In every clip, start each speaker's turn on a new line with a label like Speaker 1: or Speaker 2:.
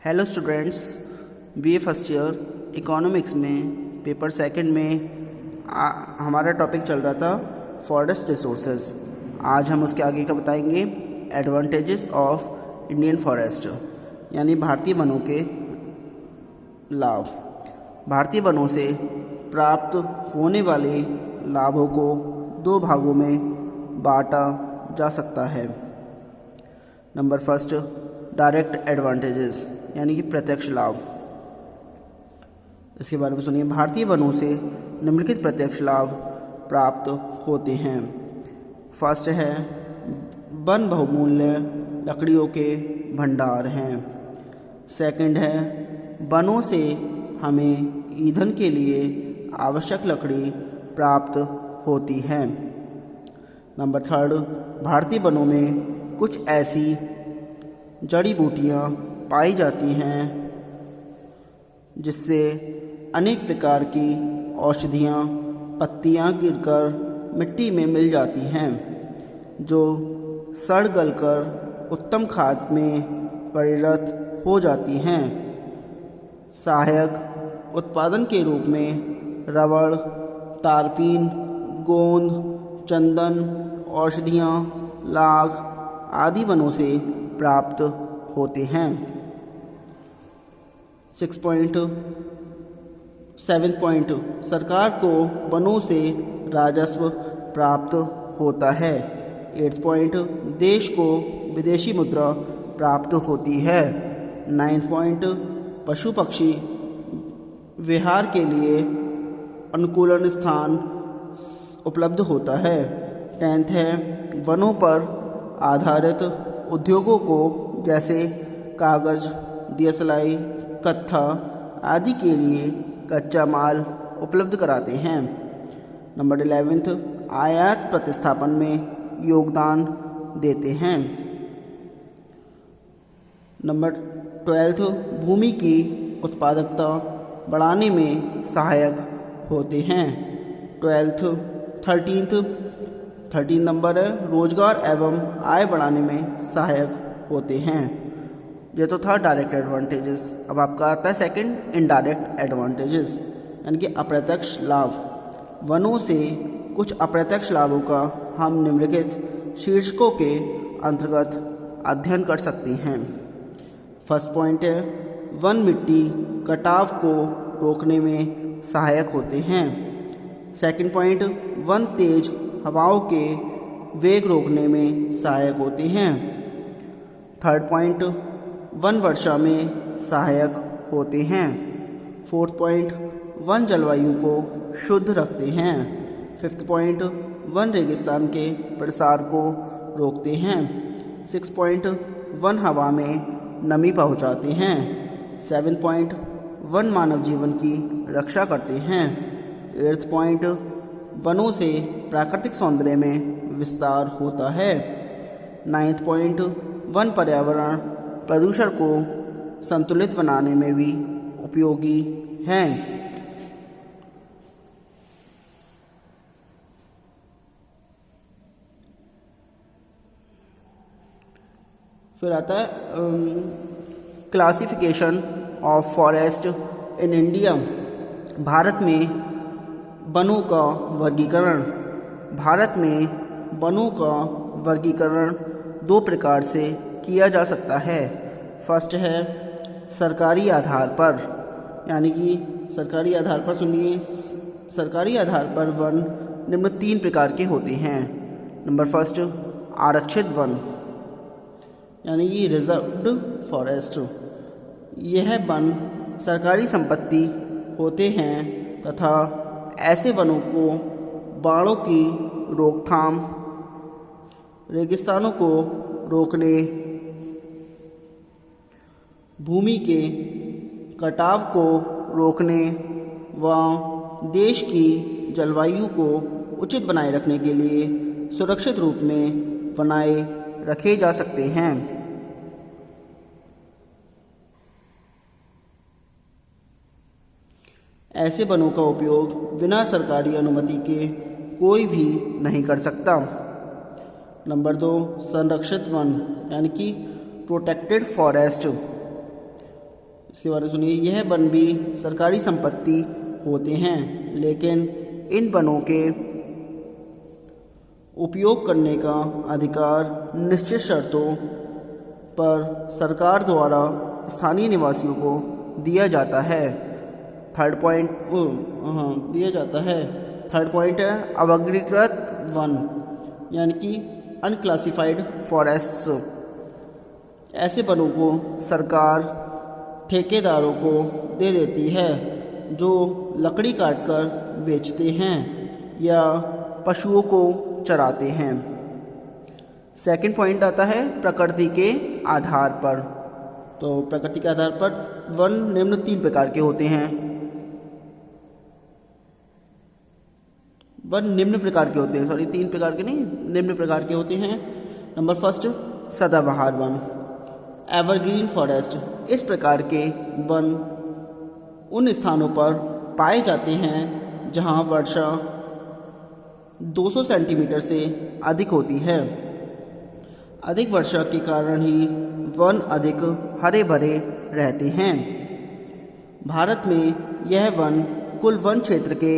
Speaker 1: Hello students, BA first year economics में paper second में हमारा टॉपिक चल रहा था फॉरेस्ट रिसोर्सेज। आज हम उसके आगे का बताएंगे एडवांटेजेस ऑफ इंडियन फॉरेस्ट, यानी भारतीय वनों के लाभ। भारतीय वनों से प्राप्त होने वाले लाभों को दो भागों में बांटा जा सकता है। नंबर फर्स्ट, डायरेक्ट एडवांटेजेस यानी कि प्रत्यक्ष लाभ। इसके बारे में सुनिए। भारतीय वनों से निम्नलिखित प्रत्यक्ष लाभ प्राप्त होते हैं। फर्स्ट है, वन बहुमूल्य लकड़ियों के भंडार हैं। सेकंड है, वनों से हमें ईंधन के लिए आवश्यक लकड़ी प्राप्त होती है। नंबर थर्ड, भारतीय वनों में कुछ ऐसी जड़ी बूटियाँ पाई जाती हैं जिससे अनेक प्रकार की औषधियाँ पत्तियाँ गिरकर मिट्टी में मिल जाती हैं, जो सड़ गलकर उत्तम खाद में परिणत हो जाती हैं। सहायक उत्पादन के रूप में रबड़, तारपीन, गोंद, चंदन, औषधियाँ, लाख आदि वनों से प्राप्त होते हैं। 7 पॉइंट, सरकार को वनों से राजस्व प्राप्त होता है। 8 पॉइंट, देश को विदेशी मुद्रा प्राप्त होती है। 9 पॉइंट, पशु पक्षी विहार के लिए अनुकूलन स्थान उपलब्ध होता है। 10th है, वनों पर आधारित उद्योगों को जैसे कागज, दियसलाई, कत्था आदि के लिए कच्चा माल उपलब्ध कराते हैं। नंबर 11th, आयात प्रतिस्थापन में योगदान देते हैं। नंबर 12th, भूमि की उत्पादकता बढ़ाने में सहायक होते हैं। 13 नंबर है, रोजगार एवं आय बढ़ाने में सहायक होते हैं। ये तो था डायरेक्ट एडवांटेजेस। अब आपका आता है सेकंड, इनडायरेक्ट एडवांटेजेस यानी कि अप्रत्यक्ष लाभ। वनों से कुछ अप्रत्यक्ष लाभों का हम निम्नलिखित शीर्षकों के अंतर्गत अध्ययन कर सकते हैं। फर्स्ट पॉइंट है, वन मिट्टी कटाव को रोकने में सहायक होते हैं। सेकंड पॉइंट, वन तेज हवाओं के वेग रोकने में सहायक होते हैं। थर्ड पॉइंट, वन वर्षा में सहायक होते हैं। फोर्थ पॉइंट, वन जलवायु को शुद्ध रखते हैं। फिफ्थ पॉइंट, वन रेगिस्तान के प्रसार को रोकते हैं। 6 पॉइंट, वन हवा में नमी पहुंचाते हैं। 7 पॉइंट, वन मानव जीवन की रक्षा करते हैं। 8th पॉइंट, वनों से प्राकृतिक सौंदर्य में विस्तार होता है। 9th पॉइंट, वन पर्यावरण प्रदूषण को संतुलित बनाने में भी उपयोगी हैं। फिर आता है classification of forest in India. Bharat में वनों का वर्गीकरण। भारत में वनों का वर्गीकरण दो प्रकार से किया जा सकता है। फर्स्ट है सरकारी आधार पर, यानी कि सरकारी आधार पर सुनिए, सरकारी आधार पर वन निम्न 3 प्रकार के होते हैं। नंबर फर्स्ट, आरक्षित वन यानी कि रिजर्व्ड फॉरेस्ट। यह वन सरकारी संपत्ति होते हैं तथा ऐसे वनों को बाढ़ों की रोकथाम, रेगिस्तानों को रोकने, भूमि के कटाव को रोकने व देश की जलवायु को उचित बनाए रखने के लिए सुरक्षित रूप में बनाए रखे जा सकते हैं। ऐसे वनों का उपयोग बिना सरकारी अनुमति के कोई भी नहीं कर सकता। नंबर 2, संरक्षित वन यानी कि प्रोटेक्टेड फॉरेस्ट। इसके बारे में सुनिए। यह वन भी सरकारी संपत्ति होते हैं, लेकिन इन वनों के उपयोग करने का अधिकार निश्चित शर्तों पर सरकार द्वारा स्थानीय निवासियों को दिया जाता है। थर्ड पॉइंट दिया जाता है। थर्ड पॉइंट है अवर्गीकृत वन, यानी कि अनक्लासिफाइड फॉरेस्ट्स। ऐसे वनों को सरकार ठेकेदारों को दे देती है जो लकड़ी काटकर बेचते हैं या पशुओं को चराते हैं। सेकंड पॉइंट आता है प्रकृति के आधार पर। तो प्रकृति के आधार पर वन निम्न 3 प्रकार के होते हैं। वन निम्न प्रकार के होते हैं, सॉरी 3 प्रकार के नहीं, निम्न प्रकार के होते हैं। नंबर फर्स्ट, सदाबहार वन, एवरग्रीन फॉरेस्ट। इस प्रकार के वन उन स्थानों पर पाए जाते हैं जहां वर्षा 200 सेंटीमीटर से अधिक होती है। अधिक वर्षा के कारण ही वन अधिक हरे भरे रहते हैं। भारत में यह वन कुल वन क्षेत्र के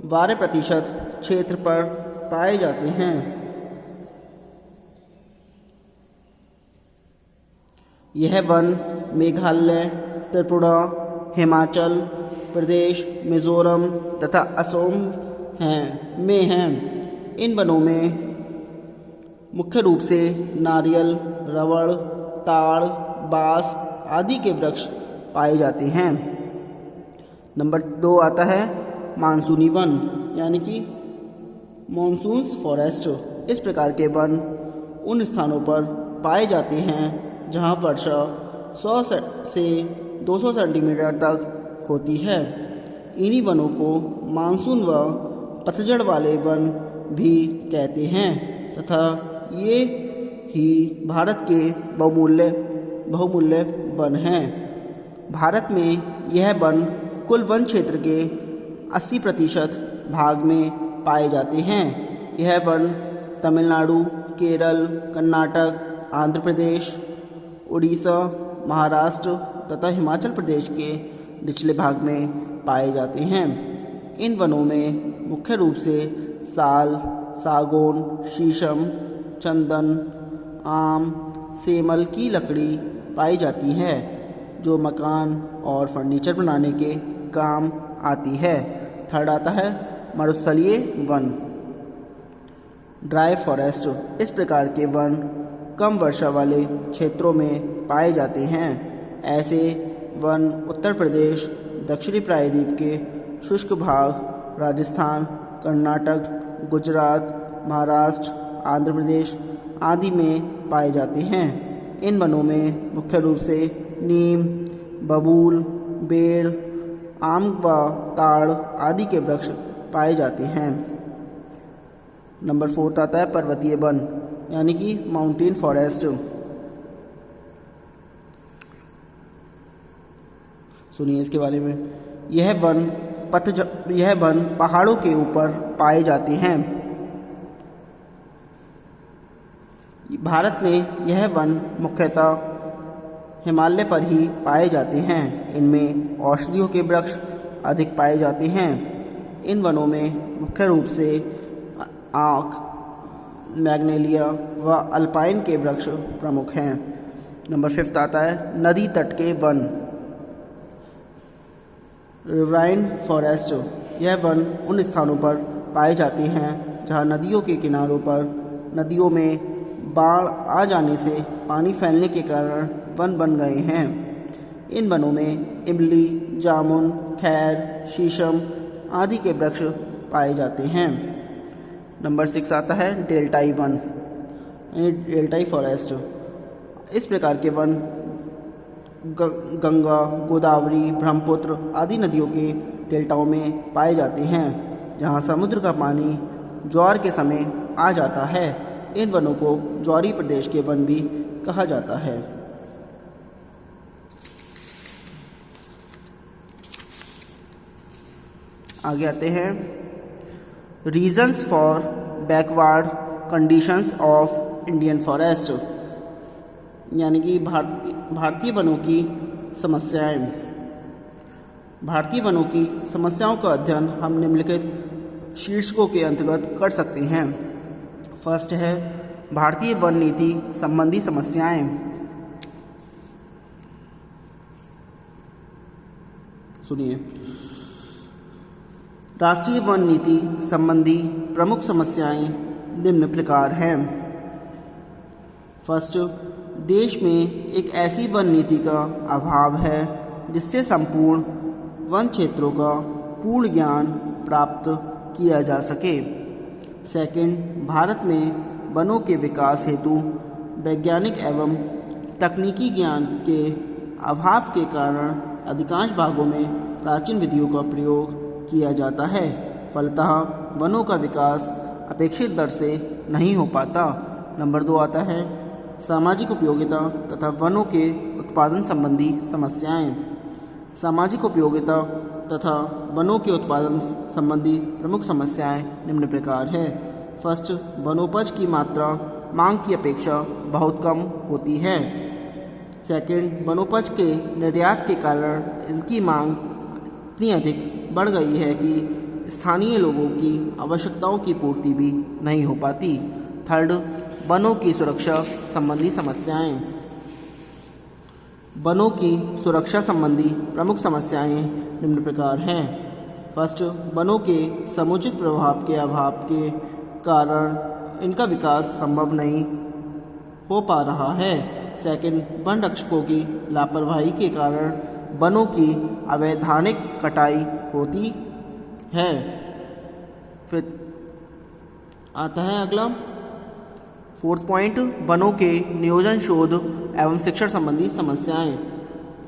Speaker 1: 12% क्षेत्र पर पाए जाते हैं। यह वन मेघालय, त्रिपुरा, हिमाचल प्रदेश, मिजोरम तथा असम में हैं। इन वनों में मुख्य रूप से नारियल, रबड़, ताड़, बांस आदि के वृक्ष पाए जाते हैं। नंबर 2 आता है मानसूनी वन, यानी कि मॉनसून्स फॉरेस्ट। इस प्रकार के वन उन स्थानों पर पाए जाते हैं जहां वर्षा 100 से 200 सेंटीमीटर तक होती है। इन्हीं वनों को मानसून व पतझड़ वाले वन भी कहते हैं तथा ये ही भारत के बहुमूल्य वन हैं। भारत में यह वन कुल वन क्षेत्र के 80% भाग में पाए जाते हैं। यह वन तमिलनाडु, केरल, कर्नाटक, आंध्र प्रदेश, उड़ीसा, महाराष्ट्र तथा हिमाचल प्रदेश के निचले भाग में पाए जाते हैं। इन वनों में मुख्य रूप से साल, सागौन, शीशम, चंदन, आम, सेमल की लकड़ी पाई जाती है जो मकान और फर्नीचर बनाने के काम आती है। थर्ड आता है मरुस्थलीय वन, ड्राई फॉरेस्ट। इस प्रकार के वन कम वर्षा वाले क्षेत्रों में पाए जाते हैं। ऐसे वन उत्तर प्रदेश, दक्षिणी प्रायद्वीप के शुष्क भाग, राजस्थान, कर्नाटक, गुजरात, महाराष्ट्र, आंध्र प्रदेश आदि में पाए जाते हैं। इन वनों में मुख्य रूप से नीम, बबूल, बेर, आम व ताड़ आदि के वृक्ष पाए जाते हैं। नंबर 4 आता है पर्वतीय वन, यानी कि माउंटेन फॉरेस्ट। सुनिए इसके बारे में। यह वन पहाड़ों के ऊपर पाए जाते हैं। भारत में यह वन मुख्यतः हिमालय पर ही पाए जाते हैं। इनमें औषधियों के वृक्ष अधिक पाए जाते हैं। इन वनों में मुख्य रूप से आक, मैग्नोलिया व अल्पाइन के वृक्ष प्रमुख हैं। नंबर 5 आता है नदी तट के वन, रिवराइन फॉरेस्ट। यह वन उन स्थानों पर पाए जाते हैं जहां नदियों के किनारों पर नदियों में बाढ़ आ जाने से पानी फैलने के कारण वन बन गए हैं। इन वनों में इमली, जामुन, खैर, शीशम आदि के वृक्ष पाए जाते हैं। नंबर 6 आता है डेल्टाई वन, डेल्टाई फॉरेस्ट। इस प्रकार के वन गंगा, गोदावरी, ब्रह्मपुत्र आदि नदियों के डेल्टाओं में पाए जाते हैं जहां समुद्र का पानी ज्वार के समय आ जाता है। इन वनों को ज्वारी प्रदेश के वन भी कहा जाता है। आगे आते हैं reasons for backward conditions of Indian forest, यानी कि भारतीय वनों की समस्याएं। भारतीय वनों की समस्याओं का अध्ययन हम निम्नलिखित शीर्षकों के अंतर्गत कर सकते हैं। फर्स्ट है भारतीय वन नीति संबंधी समस्याएं। सुनिए, राष्ट्रीय वन नीति संबंधी प्रमुख समस्याएं निम्न प्रकार हैं। फर्स्ट, देश में एक ऐसी वन नीति का अभाव है जिससे संपूर्ण वन क्षेत्रों का पूर्ण ज्ञान प्राप्त किया जा सके। सेकंड, भारत में वनों के विकास हेतु वैज्ञानिक एवं तकनीकी ज्ञान के अभाव के कारण अधिकांश भागों में प्राचीन विधियों का प्रयोग किया जाता है। फलतः वनों का विकास अपेक्षित दर से नहीं हो पाता। नंबर 2 आता है सामाजिक उपयोगिता तथा वनों के उत्पादन संबंधी समस्याएं। सामाजिक उपयोगिता तथा वनों के उत्पादन संबंधी प्रमुख समस्याएं निम्न प्रकार है। फर्स्ट, वनोपज की मात्रा मांग की अपेक्षा बहुत कम होती है। सेकंड, वनोपज के निर्यात के कारण इनकी मांग इतनी अधिक बढ़ गई है कि स्थानीय लोगों की आवश्यकताओं की पूर्ति भी नहीं हो पाती। थर्ड, वनों की सुरक्षा संबंधी समस्याएं। वनों की सुरक्षा संबंधी प्रमुख समस्याएं निम्न प्रकार हैं। फर्स्ट, वनों के समुचित प्रभाव के अभाव के कारण इनका विकास संभव नहीं हो पा रहा है। सेकंड, वन रक्षकों की लापरवाही के कारण वनों की अवैधानिक कटाई होती है। फिर आता है अगला फोर्थ पॉइंट, वनों के नियोजन, शोध एवं शिक्षण संबंधी समस्याएं।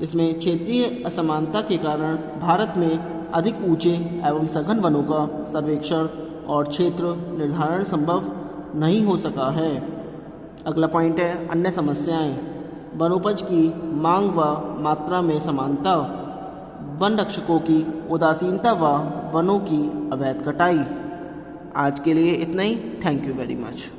Speaker 1: इसमें क्षेत्रीय असमानता के कारण भारत में अधिक ऊंचे एवं सघन वनों का सर्वेक्षण और क्षेत्र निर्धारण संभव नहीं हो सका है। अगला पॉइंट है अन्य समस्याएं। वनोपज की मांग व मात्रा में समानता, वन रक्षकों की उदासीनता व वनों की अवैध कटाई। आज के लिए इतना ही। Thank you very much.